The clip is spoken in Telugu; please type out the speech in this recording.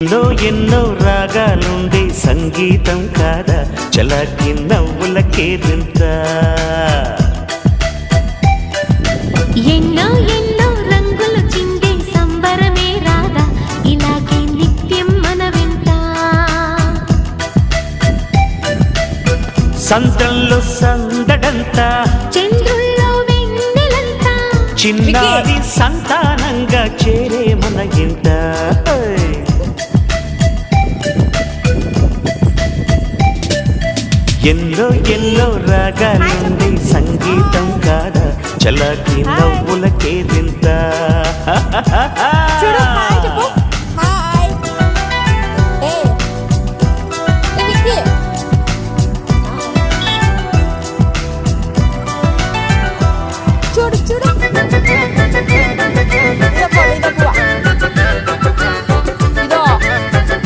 ఎన్నో ఎన్నో రాగాలుండే సంగీతం కాదా చలాకి నవ్వులకేదింత ఎన్నో ఎన్నో రంగులు చిందే సంబరమే రాదా ఇలాగే నిత్యం మన వెంట సంద్రంలో సందడంతా చంద్రుల్లో వెన్నెలంతా చిన్నారి సంతానంగా చేరే మన ఇంట ఎన్నో ఎన్నో రాగాలుండే సంగీతం కాదా చలాకి నవ్వులకేదింత చూడు